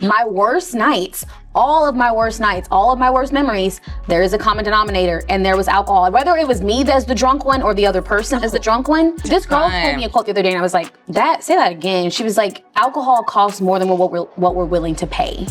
My worst nights, all of my worst memories, there is a common denominator, and there was alcohol. Whether it was me that's the drunk one or the other person as the drunk one. This girl told me a quote the other day, and I was like, say that again. She was like, alcohol costs more than what we're willing to pay.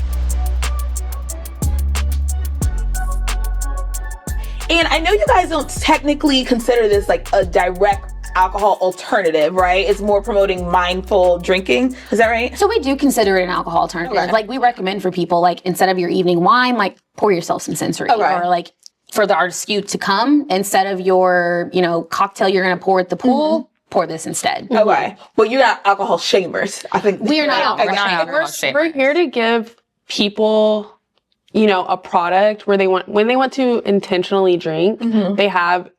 And I know you guys don't technically consider this like a direct alcohol alternative, right? It's more promoting mindful drinking. Is that right? So we do consider it an alcohol alternative. Okay. Like we recommend for people, like instead of your evening wine, like pour yourself some Sensori. Okay. Or like for the artist you to come, instead of your, cocktail you're going to pour at the pool, pour this instead. Okay. But you're not alcohol shamers. I think we are not. We're not alcohol shamers. We're here to give people, a product where when they want to intentionally drink, they have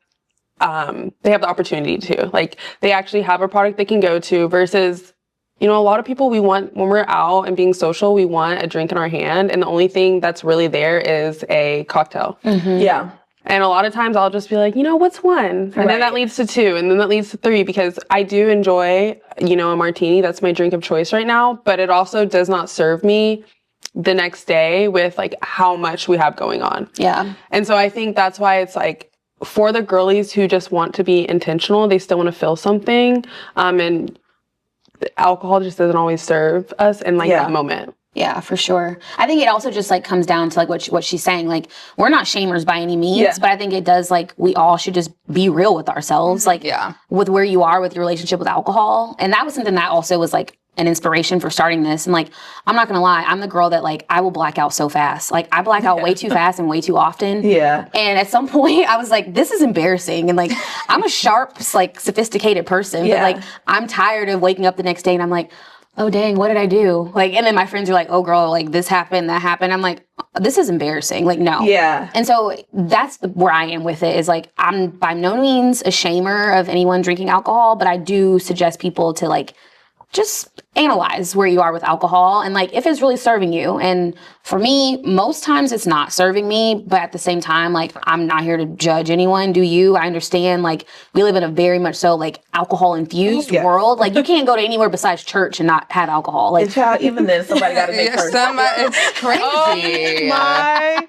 the opportunity to. Like, they actually have a product they can go to versus, a lot of people, when we're out and being social, we want a drink in our hand, and the only thing that's really there is a cocktail. Yeah. And a lot of times I'll just be like, what's one? And then that leads to two, and then that leads to three, because I do enjoy, a martini. That's my drink of choice right now, but it also does not serve me the next day with like how much we have going on. Yeah. And so I think that's why it's like, for the girlies who just want to be intentional, they still want to feel something. And alcohol just doesn't always serve us in like that moment. Yeah, for sure. I think it also just like comes down to like what she's saying. Like, we're not shamers by any means, but I think it does, like, we all should just be real with ourselves, like with where you are with your relationship with alcohol. And that was something that also was like an inspiration for starting this. And like, I'm not gonna lie, I'm the girl that like, I will black out so fast. Like, I black out way too fast and way too often. Yeah. And at some point I was like, this is embarrassing. And like, I'm a sharp, like sophisticated person, but like, I'm tired of waking up the next day and I'm like, oh dang, what did I do? Like, and then my friends are like, oh girl, like this happened, that happened. I'm like, this is embarrassing. Like, no. Yeah. And so that's where I am with it, is like, I'm by no means a shamer of anyone drinking alcohol, but I do suggest people to like, just analyze where you are with alcohol and like if it's really serving you. And for me, most times it's not serving me, but at the same time, like, I'm not here to judge anyone. Do you? I understand, like, we live in a very much so like alcohol infused world. Like, you can't go to anywhere besides church and not have alcohol. Like, child, even then somebody got to make church. It's crazy. Oh my,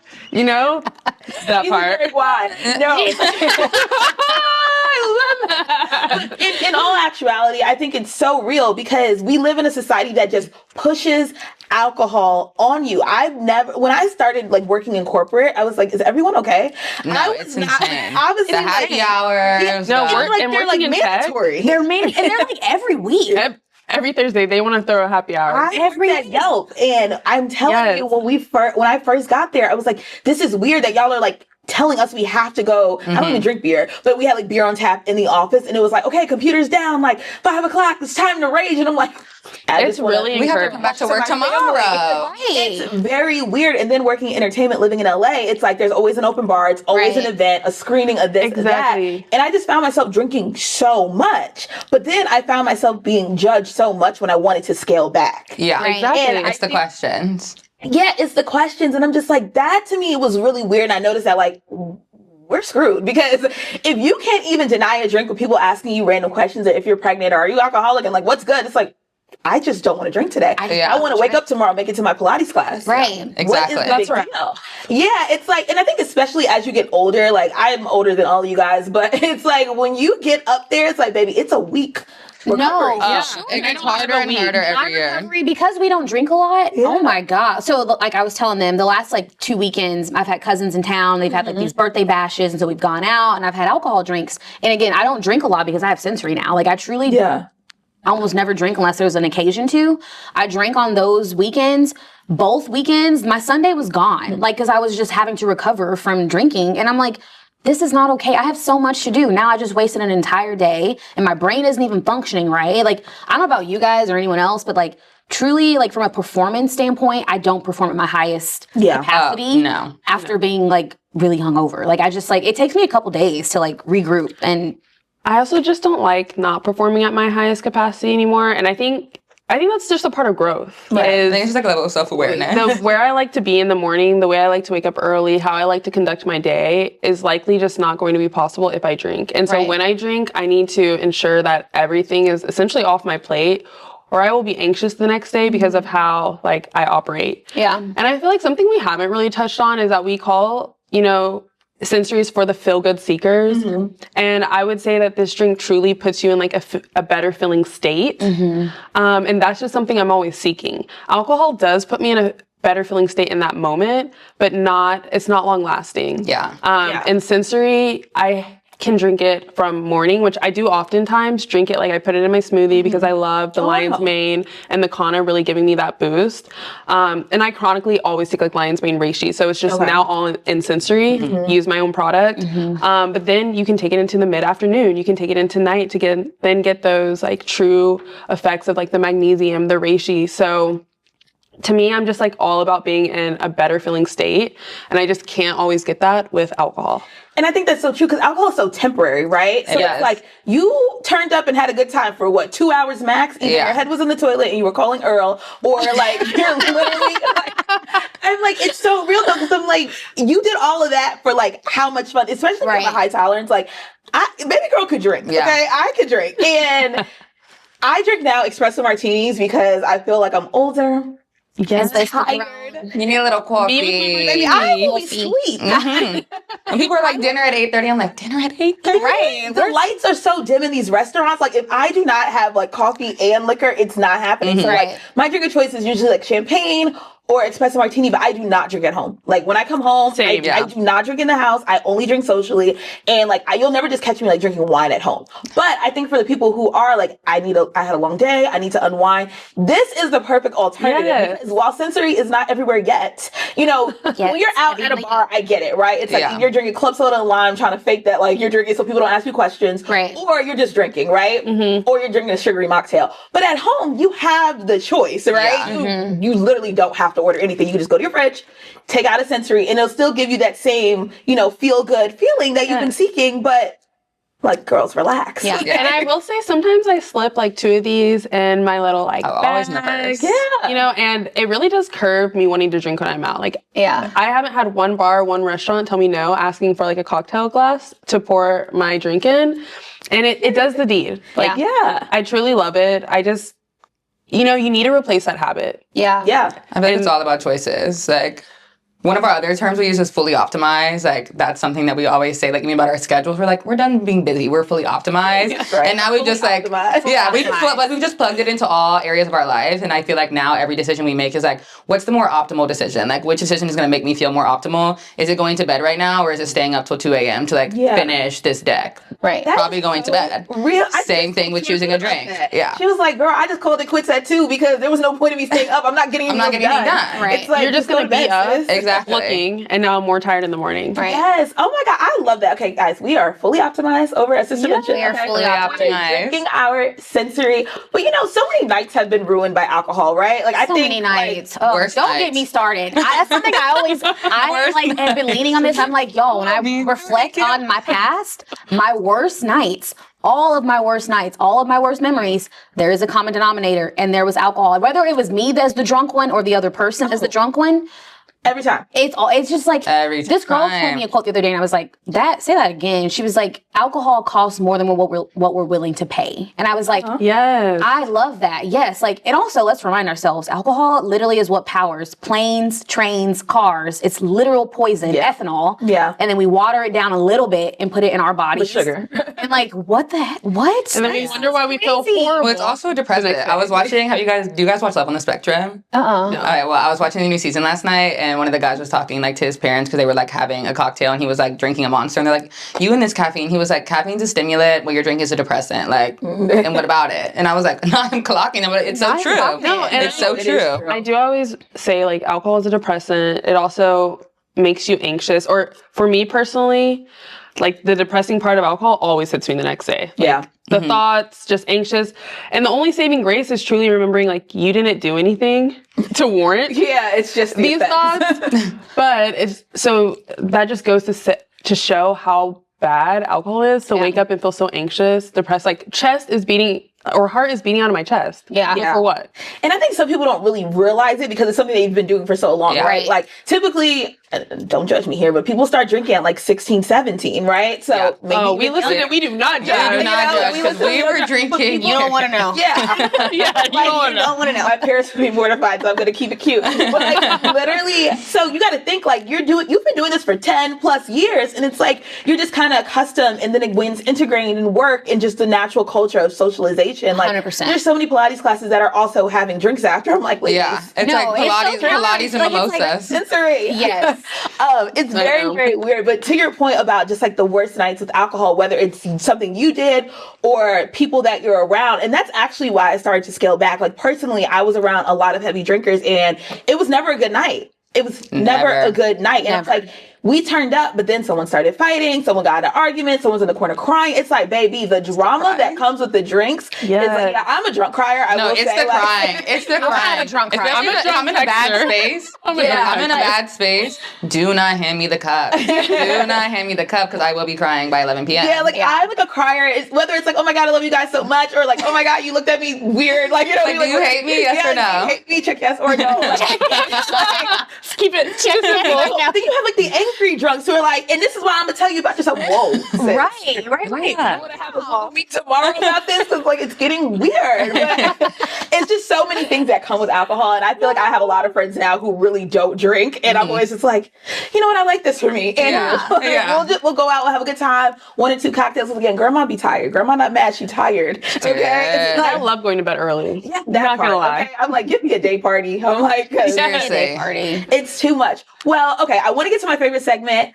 that part. Why? No. In all actuality, I think it's so real because we live in a society that just pushes alcohol on you. When I started like working in corporate, I was like, is everyone okay? No, it's insane. I was the happy hours. They're like mandatory. They're like every week. Every Thursday, they want to throw a happy hour. Every at Yelp, and I'm telling you, when I first got there, I was like, this is weird that y'all are like telling us we have to go. I don't even drink beer, but we had like beer on tap in the office, and it was like, okay, computer's down, like 5 o'clock, it's time to rage. And I'm like, we have to come back to work tomorrow. It's very weird. And then working in entertainment, living in LA, it's like there's always an open bar, it's always an event, a screening of this and that. And I just found myself drinking so much. But then I found myself being judged so much when I wanted to scale back. Yeah, exactly. And it's the questions. Yeah, it's the questions. And I'm just like, that to me was really weird. And I noticed that like, we're screwed, because if you can't even deny a drink with people asking you random questions, or if you're pregnant or are you alcoholic, and like, what's good? It's like, I just don't want to drink today. I want to wake up tomorrow, make it to my Pilates class. Right. Exactly. That's right. Yeah, it's like, and I think especially as you get older, like I'm older than all of you guys, but it's like when you get up there, it's like, baby, it's a week. No, it gets harder and harder every year. Because we don't drink a lot. Yeah. Oh my God. So like I was telling them, the last like 2 weekends, I've had cousins in town. They've had like these birthday bashes. And so we've gone out and I've had alcohol drinks. And again, I don't drink a lot because I have Sensori now. Like I truly almost never drink unless there's an occasion to. I drank on those weekends. Both weekends, my Sunday was gone. Like, cause I was just having to recover from drinking. And I'm like, this is not okay. I have so much to do. Now I just wasted an entire day and my brain isn't even functioning right. Like, I don't know about you guys or anyone else, but like truly, like from a performance standpoint, I don't perform at my highest capacity after being like really hungover. Like I just like, it takes me a couple days to like regroup. And I also just don't like not performing at my highest capacity anymore. And I think that's just a part of growth. I think it's just like a level of self-awareness. Where I like to be in the morning, the way I like to wake up early, how I like to conduct my day is likely just not going to be possible if I drink. And so when I drink, I need to ensure that everything is essentially off my plate, or I will be anxious the next day because of how like I operate. Yeah. And I feel like something we haven't really touched on is that we call, you know, sensory is for the feel-good seekers. And I would say that this drink truly puts you in like a better feeling state. And that's just something I'm always seeking. Alcohol does put me in a better feeling state in that moment, but it's not long lasting. Yeah. And sensory, I can drink it from morning, which I do oftentimes drink it. Like I put it in my smoothie because I love the lion's mane and the Kana really giving me that boost. And I chronically always take like lion's mane reishi. So it's just now all in sensory, use my own product. But then you can take it into the mid-afternoon. You can take it into night to get those like true effects of like the magnesium, the reishi. So to me, I'm just like all about being in a better feeling state. And I just can't always get that with alcohol. And I think that's so true because alcohol is so temporary, right? So it's like you turned up and had a good time for what, 2 hours max? Either your head was in the toilet and you were calling Earl, or like you're literally like, I'm like, it's so real though, because I'm like, you did all of that for like how much fun, especially with a high tolerance. Like, baby girl could drink, okay? I could drink. And I drink now espresso martinis because I feel like I'm older. Yes, and tired. You need a little coffee. Baby, I always sleep. When people are like dinner at 8:30, I'm like, dinner at 8:30? Right. The lights are so dim in these restaurants. Like if I do not have like coffee and liquor, it's not happening. So like my drink of choice is usually like champagne or espresso martini, but I do not drink at home. Like when I come home, I do not drink in the house. I only drink socially. And like you'll never just catch me like drinking wine at home. But I think for the people who are like, I had a long day, I need to unwind, this is the perfect alternative. Because while sensory is not everywhere yet, you know, when you're out at a bar, I get it, right? It's like you're drinking club soda and lime, trying to fake that like you're drinking so people don't ask you questions. Right. Or you're just drinking, right? Or you're drinking a sugary mocktail. But at home, you have the choice, right? You literally don't have to order anything. You can just go to your fridge, take out a sensory, and it'll still give you that same, you know, feel good feeling that you've been seeking, but like, girls, relax. And I will say sometimes I slip like 2 of these in my little like bag, always in the purse. you know, and it really does curb me wanting to drink when I'm out. Like, I haven't had one restaurant tell me no, asking for like a cocktail glass to pour my drink in, and it does the deed. Like, I truly love it. I just, you know, you need to replace that habit. Yeah. I think it's all about choices. Like, one of our other terms we use is fully optimized. Like, that's something that we always say, like, even about our schedules. We're like, we're done being busy. We're fully optimized. And now we've just like, we've just plugged it into all areas of our lives. And I feel like now every decision we make is like, what's the more optimal decision? Like, which decision is going to make me feel more optimal? Is it going to bed right now, or is it staying up till 2 a.m. to like finish this deck? Right. Probably going to bed. Same thing with choosing a drink. Yeah. She was like, girl, I just called it quits at 2 because there was no point in me staying up. I'm not getting anything done. Right. It's like, you're just going to be up. Exactly. Looking, and now I'm more tired in the morning. Right. Yes. Oh my God. I love that. Okay, guys, we are fully optimized over at Sistervention. We are fully optimized. Drinking our sensory. But you know, so many nights have been ruined by alcohol, right? Like I think many nights. Worst Don't nights. get me started. That's something I like have been leaning on this. I'm like, yo, when I reflect on my past, my worst nights, all of my worst nights, all of my worst memories, there is a common denominator, and there was alcohol. Whether it was me that's the drunk one or the other person as the drunk one, every time. It's just like this girl told me a quote the other day, and I was like, say that again. She was like, alcohol costs more than what we're willing to pay. And I was like, yes, I love that. Yes. Like, and also let's remind ourselves, alcohol literally is what powers planes, trains, cars. It's literal poison, ethanol. Yeah. And then we water it down a little bit and put it in our bodies. With sugar. And like, what the heck? What? And then we wonder why we feel horrible. Well, it's also depressing. I was watching, do you guys watch Love on the Spectrum? No. All right, well, I was watching the new season last night, and one of the guys was talking like to his parents because they were like having a cocktail, and he was like drinking a Monster, and they're like, you and this caffeine. He was like, caffeine's a stimulant, what you're drinking is a depressant. Like, and what about it? And I was like, no, I'm clocking it, but it's so true. No, and it's so true. I do always say like alcohol is a depressant. It also makes you anxious, or for me personally, like the depressing part of alcohol always hits me the next day. Like, the thoughts, just anxious. And the only saving grace is truly remembering like you didn't do anything to warrant it's just these thoughts. But it's so that just goes to show how bad alcohol is to wake up and feel so anxious, depressed. Like chest is beating or heart is beating out of my chest. Yeah. But for what? And I think some people don't really realize it because it's something they've been doing for so long, Yeah. right? Like typically, don't judge me here, but people start drinking at like 16, 17, right? So Yeah. maybe We listen and we do not Yeah, judge. do not judge, we 'cause listen we to were other drinking. people. You don't want to know. Yeah. Yeah, you don't know. want to know. My parents would be mortified, so I'm gonna keep it cute. But like literally, so you got to think like you've been doing this for 10 plus years, and it's like you're just kind of accustomed, and then it wins integrating in work and just the natural culture of socialization. Like 100%. there's so many Pilates classes that are also having drinks after. I'm like, ladies, Yeah, it's No, like it's so Pilates and like, it's like mimosas. sensory. Yes. It's I very, know. very weird. But to your point about just like the worst nights with alcohol, whether it's something you did or people that you're around, and that's actually why I started to scale back. Like personally, I was around a lot of heavy drinkers, and it was never a good night. It was never a good night. And it's like, we turned up, but then someone started fighting, someone got in an argument, someone's in the corner crying. It's like, baby, the drama that comes with the drinks. Yes. It's like, yeah, I'm a drunk crier. I No, will it's say, the like, crying. It's the crying. not a drunk crier. Especially if I'm in a bad texter. space. I'm a If drunk I'm in a texter. bad space. Do not hand me the cup. Do not hand me the cup because I will be crying by 11 p.m. Yeah, like I'm like a crier. Whether it's like, oh my God, I love you guys so much, or like, oh my God, you looked at me weird. Like, you know, Like, do you hate me? Yes or no? Do you hate me? Check yes or no. Like, Keep it simple. then you have like the angry drunks who are like, and this is what I'm gonna tell you about yourself. Whoa, sis. Right. I want to have a whole week tomorrow about this because like it's getting weird. But it's just so many things that come with alcohol, and I feel like I have a lot of friends now who really don't drink, and I'm always just like, you know what, I like this for me. And we'll go out, we'll have a good time, 1 or 2 cocktails again. Grandma be tired. Grandma not mad, she tired. Okay, Yeah. it's I like, love going to bed early. yeah, I'm not gonna lie. Okay? I'm like, give me a day party. I'm like, 'cause Seriously. Party. it's too much. Well, okay, I want to get to my favorite segment.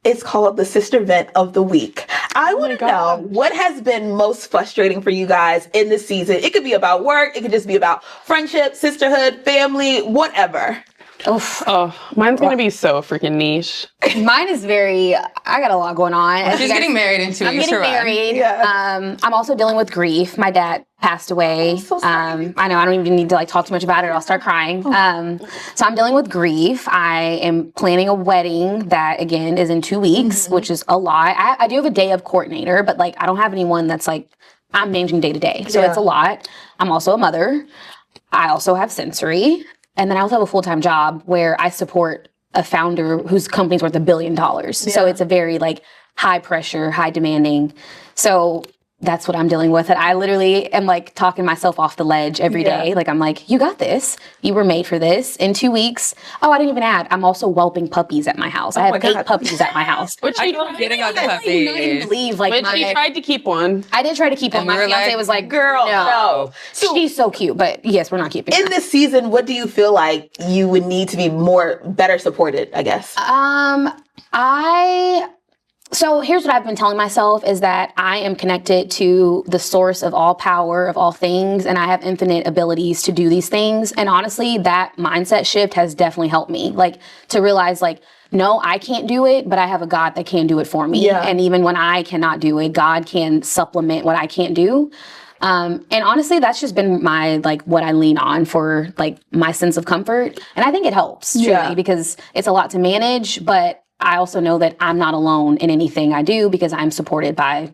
It's called the Sister Vent of the Week. I want to know what has been most frustrating for you guys in this season. It could be about work. It could just be about friendship, sisterhood, family, whatever. Oof. Oh, mine's gonna be so freaking niche. Mine is I got a lot going on. As She's you guys- getting married in 2 I'm weeks. getting to run. married. Yeah. I'm also dealing with grief. My dad passed away. so sorry. I know I don't even need to like talk too much about it or I'll start crying. So I'm dealing with grief. I am planning a wedding that again is in 2 weeks, which is a lot. I do have a day of coordinator, but like I don't have anyone that's like I'm managing day to day. So it's a lot. I'm also a mother. I also have sensory. And then I also have a full-time job where I support a founder whose company's worth $1 billion. So it's a very like high pressure, high demanding. So that's what I'm dealing with. And I literally am like talking myself off the ledge every day. Like I'm like, you got this. You were made for this. In 2 weeks. Oh, I didn't even add. I'm also whelping puppies at my house. I have 8 puppies at my house. Which I she keep getting on the I couldn't even puppies. believe like Which she tried to keep one. I did try to keep one. And we My were fiance like, was like, Girl, no. She's so cute, but yes, we're not keeping her. In this season, what do you feel like you would need to be better supported, I guess? So here's what I've been telling myself is that I am connected to the source of all power, of all things, and I have infinite abilities to do these things. And honestly, that mindset shift has definitely helped me, like to realize like, no, I can't do it, but I have a God that can do it for me. Yeah. And even when I cannot do it, God can supplement what I can't do. And honestly, that's just been my, like, what I lean on for, like, my sense of comfort. And I think it helps, truly, because it's a lot to manage, but I also know that I'm not alone in anything I do because I'm supported by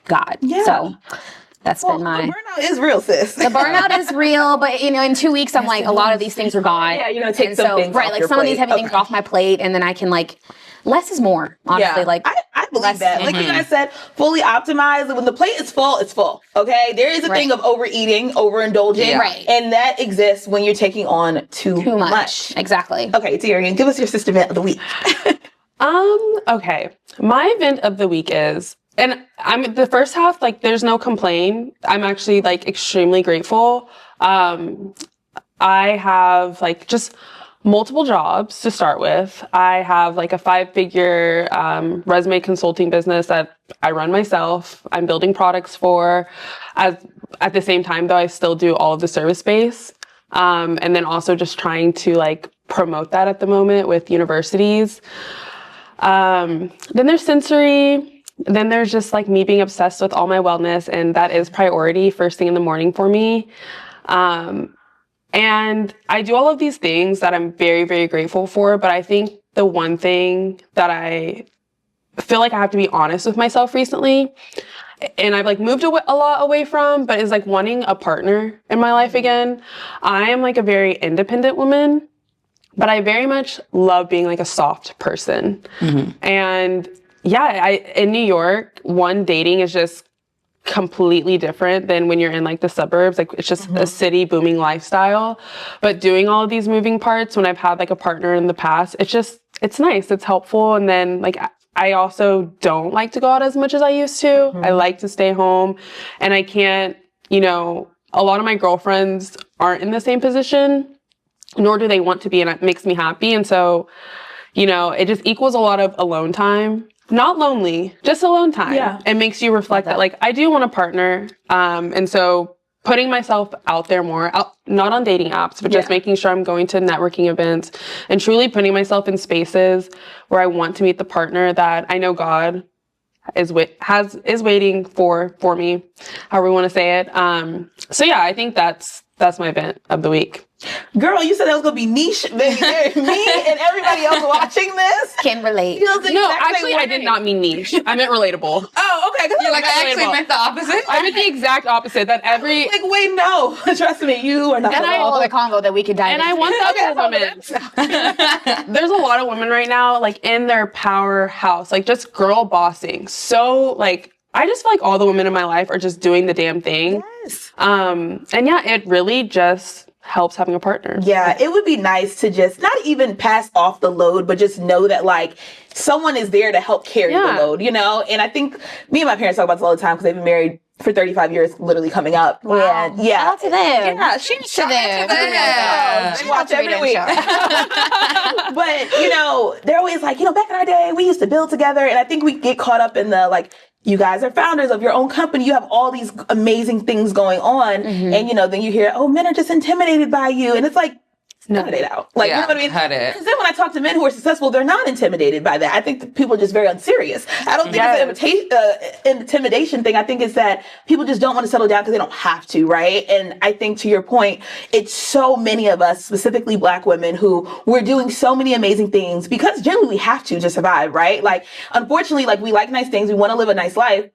God. Yeah. So that's been my... The burnout is real, sis. The burnout is real, but, you know, in 2 weeks, I'm like, a lot of these things are gone. Yeah, you're going to take And some so, things right, off like your some of these plate. heavy things off my plate, and then I can, like, less is more, honestly. Like, I believe that. Like you guys said, fully optimized. When the plate is full, it's full. Okay, there is a thing of overeating, overindulging, Right. and that exists when you're taking on too much. Exactly. Okay, Tyrion, give us your sister vent of the week. Okay. My event of the week is, and I'm the first half, like, there's no complaint. I'm actually like extremely grateful. I have like just multiple jobs to start with. I have like a 5-figure resume consulting business that I run myself. I'm building products for. At the same time, though, I still do all of the service space. And then also just trying to like promote that at the moment with universities. Then there's sensory. Then there's just like me being obsessed with all my wellness, and that is priority first thing in the morning for me. And I do all of these things that I'm very, very grateful for. But I think the one thing that I feel like I have to be honest with myself recently and I've like moved a lot away from, but is like wanting a partner in my life again. I am like a very independent woman, but I very much love being like a soft person. And yeah, in New York, dating is just completely different than when you're in like the suburbs. Like it's just a city booming lifestyle. But doing all of these moving parts when I've had like a partner in the past, it's nice. It's helpful. And then like I also don't like to go out as much as I used to. I like to stay home, and I can't, a lot of my girlfriends aren't in the same position, nor do they want to be. And it makes me happy. And so, it just equals a lot of alone time. Not lonely, just alone time. Yeah. It makes you reflect that like, I do want a partner. And so putting myself out there more, not on dating apps, but just making sure I'm going to networking events and truly putting myself in spaces where I want to meet the partner that I know God is waiting for me, however we want to say it. So yeah, I think that's my event of the week. Girl, you said that was going to be niche. Me and everybody else watching this can relate. No, actually, I did not mean niche. I meant relatable. Oh, okay. You're like, I actually meant the opposite. I meant the exact opposite. That like, wait, no. Trust me, you are not. And I hold a convo that we could dive into. And I want that for women. There's a lot of women right now, like in their powerhouse, like just girl bossing. So like, I just feel like all the women in my life are just doing the damn thing. Yes. And yeah, it really just helps having a partner. Yeah, it would be nice to just not even pass off the load, but just know that like someone is there to help carry the load, And I think me and my parents talk about this all the time because they've been married for 35 years, literally coming up. Wow. And yeah. Shout out to them. Yeah, shout to them. Yeah. They watch every week. But, they're always like, back in our day, we used to build together. And I think we get caught up in the like, you guys are founders of your own company. You have all these amazing things going on. And, then you hear, men are just intimidated by you. And it's like, cut it out. Like, you know what I mean? Cut it. Because then when I talk to men who are successful, they're not intimidated by that. I think that people are just very unserious. I don't think it's an intimidation thing. I think it's that people just don't want to settle down because they don't have to, right? And I think to your point, it's so many of us, specifically Black women, who we're doing so many amazing things because generally we have to survive, right? Like, unfortunately, like we like nice things. We want to live a nice life.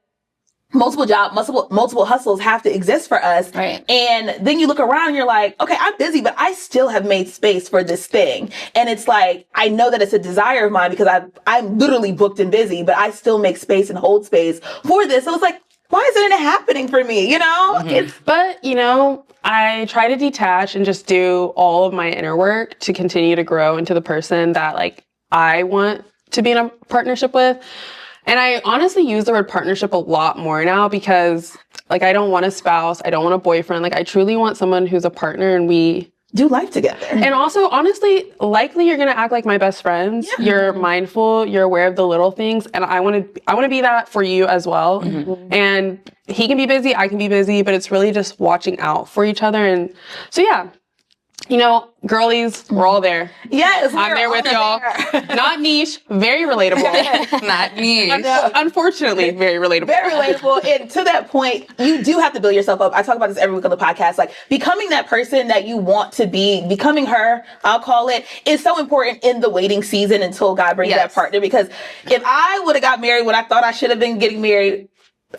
Multiple jobs, multiple hustles have to exist for us. Right. And then you look around and you're like, okay, I'm busy, but I still have made space for this thing. And it's like, I know that it's a desire of mine because I'm literally booked and busy, but I still make space and hold space for this. So it's like, why isn't it happening for me? But, I try to detach and just do all of my inner work to continue to grow into the person that like I want to be in a partnership with. And I honestly use the word partnership a lot more now because like I don't want a spouse, I don't want a boyfriend. Like I truly want someone who's a partner and we do life together. And also, honestly, likely you're gonna act like my best friends. Yeah. You're mindful, you're aware of the little things, and I wanna be that for you as well. And he can be busy, I can be busy, but it's really just watching out for each other. And so yeah. Girlies, we're all there. Yes, I'm there with y'all. Not niche, very relatable. Not niche. Unfortunately, very relatable. Very relatable. And to that point, you do have to build yourself up. I talk about this every week on the podcast. Like becoming that person that you want to be, becoming her, I'll call it, is so important in the waiting season until God brings that partner. Because if I would have got married when I thought I should have been getting married,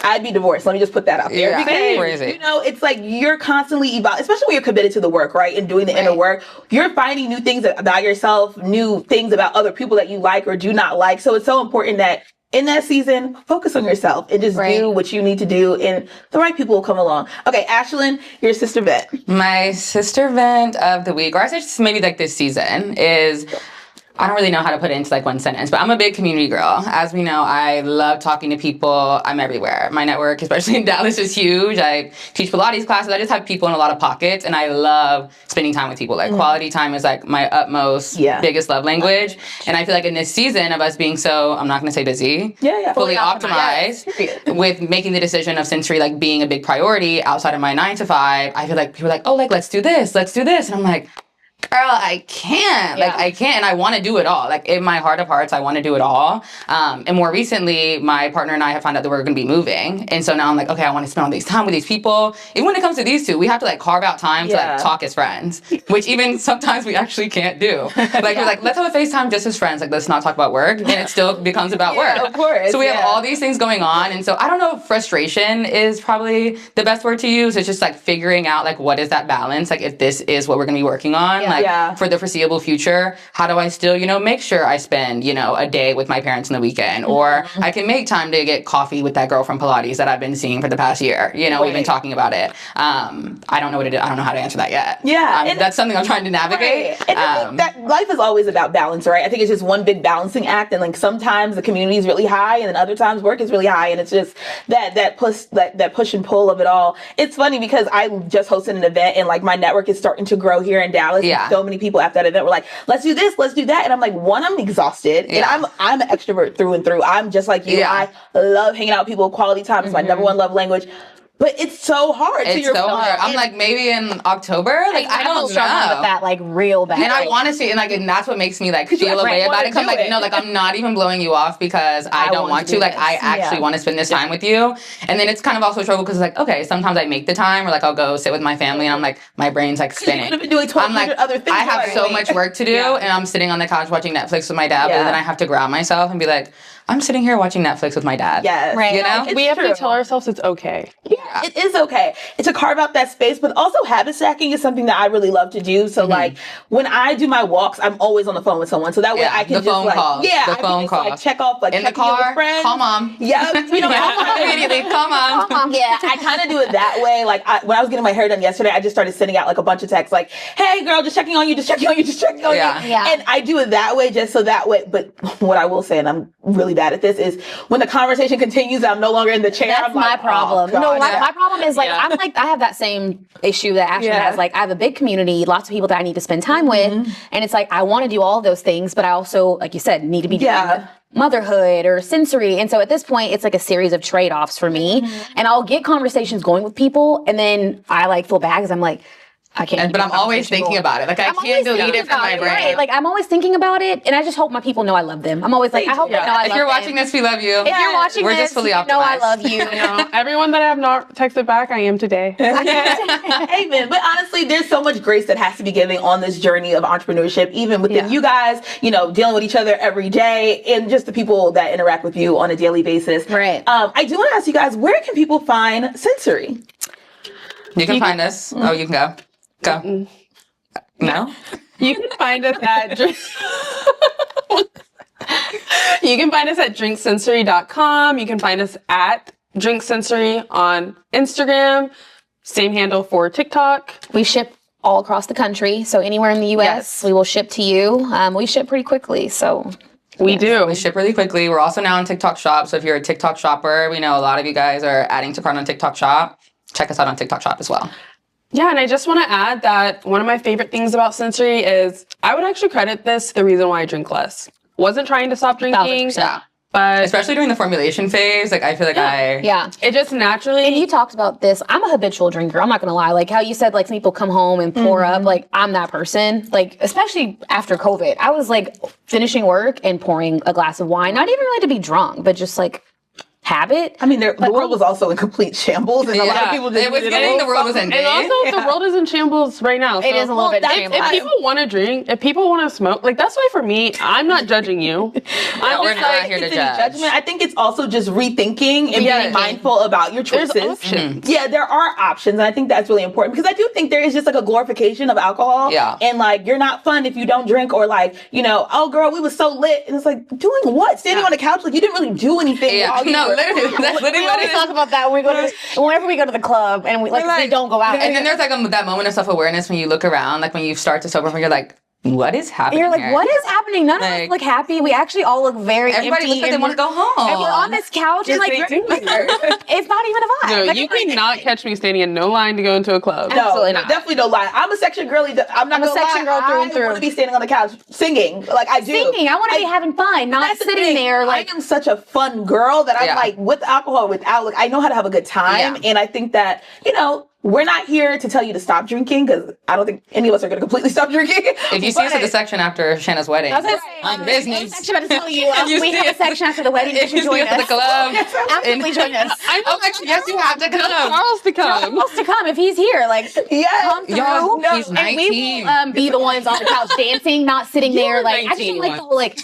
I'd be divorced. Let me just put that out there. Yeah, because, crazy. It's like you're constantly evolving, especially when you're committed to the work, right? And doing the inner work. You're finding new things about yourself, new things about other people that you like or do not like. So it's so important that in that season, focus on yourself and just do what you need to do, and the right people will come along. Okay, Ashlyn, your sister vent. My sister vent of the week, or I say just maybe like this season, is I don't really know how to put it into like one sentence, but I'm a big community girl. As we know, I love talking to people. I'm everywhere. My network, especially in Dallas, is huge. I teach Pilates classes. I just have people in a lot of pockets, and I love spending time with people. Like quality time is like my utmost, biggest love language. And I feel like in this season of us being so, I'm not going to say busy, fully optimized with making the decision of Sensory like being a big priority outside of my 9 to 5, I feel like people are like, oh, like let's do this. And I'm like, girl, I can't. Yeah. Like, I can't. And I want to do it all. Like, in my heart of hearts, I want to do it all. And more recently, my partner and I have found out that we're going to be moving. And so now I'm like, okay, I want to spend all this time with these people. Even when it comes to these two, we have to like carve out time to like talk as friends, which even sometimes we actually can't do. Like, we're like, let's have a FaceTime just as friends. Like, let's not talk about work. And it still becomes about work. Of course. So we have all these things going on. And so I don't know if frustration is probably the best word to use. It's just like figuring out like, what is that balance? Like, if this is what we're going to be working on, for the foreseeable future, how do I still, make sure I spend, a day with my parents on the weekend, or I can make time to get coffee with that girl from Pilates that I've been seeing for the past year. We've been talking about it. I don't know what it is. I don't know how to answer that yet. Yeah. That's something I'm trying to navigate. Right. And I think that life is always about balance, right? I think it's just one big balancing act. And like sometimes the community is really high and then other times work is really high. And it's just that push and pull of it all. It's funny because I just hosted an event and like my network is starting to grow here in Dallas. Yeah. And so many people after that event were like, let's do this, let's do that. And I'm like, one, I'm exhausted. Yeah. And I'm an extrovert through and through. I'm just like you. Yeah. I love hanging out with people. Quality time is my number one love language. But it's so hard. It's so hard. I'm like, maybe in October? Like, I don't struggling know. with that like real bad. And I want to see, and that's what makes me like feel a way about it. 'Cause I'm like, no, like I'm not even blowing you off because I don't want to. Like, I actually want to spend this time with you. And then it's kind of also a struggle because like, okay, sometimes I make the time, or like I'll go sit with my family, and I'm like, my brain's like spinning. Been doing I'm like, other things I have so much work to do, and I'm sitting on the couch watching Netflix with my dad. But then I have to ground myself and be like, I'm sitting here watching Netflix with my dad. Yes. Right. You know? It's We have true. to tell ourselves it's okay. Yeah, it is okay. It's to carve out that space, but also habit stacking is something that I really love to do. So like when I do my walks, I'm always on the phone with someone. So that way I can the just phone like, calls. yeah, The I can phone just calls. like check off like In the checking in with car, friends. call mom. Yeah, Immediately, come on. yeah, I kind of do it that way. Like when I was getting my hair done yesterday, I just started sending out like a bunch of texts like, hey girl, just checking on you, just checking on you, just checking on Yeah. you. Yeah. And I do it that way just so that way. But what I will say, and I'm really bad at this, is when the conversation continues, I'm no longer in the chair. That's I'm my like, problem. Oh, No, God. my problem is like I'm like I have that same issue that Ashley has. Like I have a big community, lots of people that I need to spend time with, and it's like I want to do all of those things, but I also, like you said, need to be doing motherhood or sensory. And so at this point, it's like a series of trade-offs for me. And I'll get conversations going with people, and then I like feel bad because I'm like, I can't. But I'm always thinking about it. Like I can't delete it from my brain. Right. Like I'm always thinking about it, and I just hope my people know I love them. I'm always like, I hope they know I love them. If you're watching this, we love you. If you're watching we're this, just fully you optimized. know I love you. Everyone that I have not texted back, I am today. Amen. But honestly, there's so much grace that has to be given on this journey of entrepreneurship, even within you guys, dealing with each other every day, and just the people that interact with you on a daily basis. Right. I do want to ask you guys, where can people find Sensory? You can find us. Oh, you can go. No? You can find us at You can find us at drinksensori.com. You can find us at Drink Sensori on Instagram. Same handle for TikTok. We ship all across the country, so anywhere in the U.S., we will ship to you. We ship pretty quickly, so We do. We ship really quickly. We're also now on TikTok Shop, so if you're a TikTok shopper, we know a lot of you guys are adding to cart on TikTok Shop. Check us out on TikTok Shop as well. Yeah, and I just want to add that one of my favorite things about Sensory is I would actually credit this to the reason why I drink less. Wasn't trying to stop drinking, 1,000%. but Especially during the formulation phase, like I feel like it just naturally. And you talked about this. I'm a habitual drinker. I'm not going to lie. Like how you said, like some people come home and pour up. Like I'm that person. Like especially after COVID, I was like finishing work and pouring a glass of wine. Not even really to be drunk, but just like habit. I mean, the world was also in complete shambles, and a lot of people just it was getting the world was in and also the world is in shambles right now. It is a little bit in shambles. If people want to drink, if people want to smoke, like that's why for me, I'm not judging you. we're not here to judge. Judgment. I think it's also just rethinking and being mindful about your choices. There's options. Yeah, there are options, and I think that's really important because I do think there is just like a glorification of alcohol. Yeah. And like you're not fun if you don't drink, or like, oh girl, we was so lit. And it's like, doing what? Standing on the couch, like you didn't really do anything. Yeah. No, literally. That's literally We always talk about that when we go to whenever we go to the club and we don't go out. And then there's like that moment of self-awareness when you look around, like when you start to sober, you're like, what is happening? You're like, here? what is happening? None of us look happy. We actually all look very Everybody empty. looks like they want to go home. And we're on this couch and like, they do. it's not even a vibe. No, Like, you cannot catch me standing in no line to go into a club. No, Absolutely not. definitely no lie. I'm a section girly. I'm not I'm a gonna section lie. girl through and I through. want to be standing on the couch singing, like I do. Singing. I want to be having fun, not That's the sitting thing. there like. I am such a fun girl that I'm like with alcohol, without. Like I know how to have a good time, and I think that we're not here to tell you to stop drinking, because I don't think any of us are going to completely stop drinking. If you see us at the section after Shanna's wedding, on business. I'm about to tell you, we have a section after the wedding. You should If you see join us at the us. club. Absolutely join us. Oh, actually, yes, you have to come. Charles to come. Wants to come if he's here. Like, come through. Y'all, he's And we 19. will be the ones on the couch dancing, not sitting there. were Like, I just 19 don't like the whole like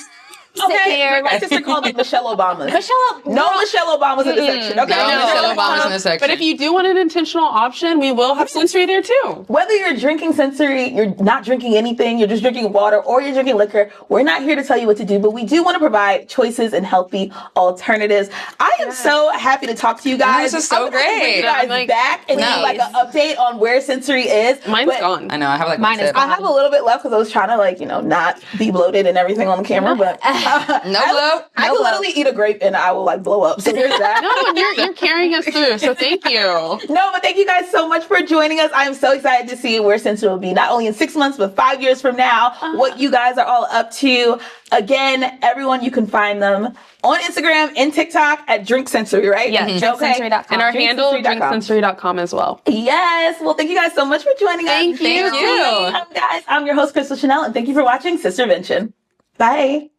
sit there. My sister called it Michelle Obama. Michelle, No Michelle Obama's in the section. Okay, No, Michelle Obama's in the section. But if you do want an intentional option, we will have sensory there too. whether you're drinking sensory, you're not drinking anything, you're just drinking water, or you're drinking liquor, we're not here to tell you what to do, but we do want to provide choices and healthy alternatives. I am so happy to talk to you guys. This is so I'm gonna bring great. you guys I'm like, back and do like an update on where sensory is. Mine's But gone. I know, I have like Mine one is sip. I have a little bit left because I was trying to not be bloated and everything on the camera, but No bloat. I could literally eat a grape and I will blow up. So there's that. No, and you're carrying us through, so thank you. No, but thank you guys so much for joining us. I am so excited to see where Sensory will be, not only in 6 months, but 5 years from now, what you guys are all up to. Again, everyone, you can find them on Instagram and TikTok at Drink Sensori, right? Yeah, drinksensory.com. And our handle, drinksensory.com. drinksensory.com as well. Yes. Well, thank you guys so much for joining us. Thank you. Guys, I'm your host, Crystal Chanel, and thank you for watching Sistervention. Bye.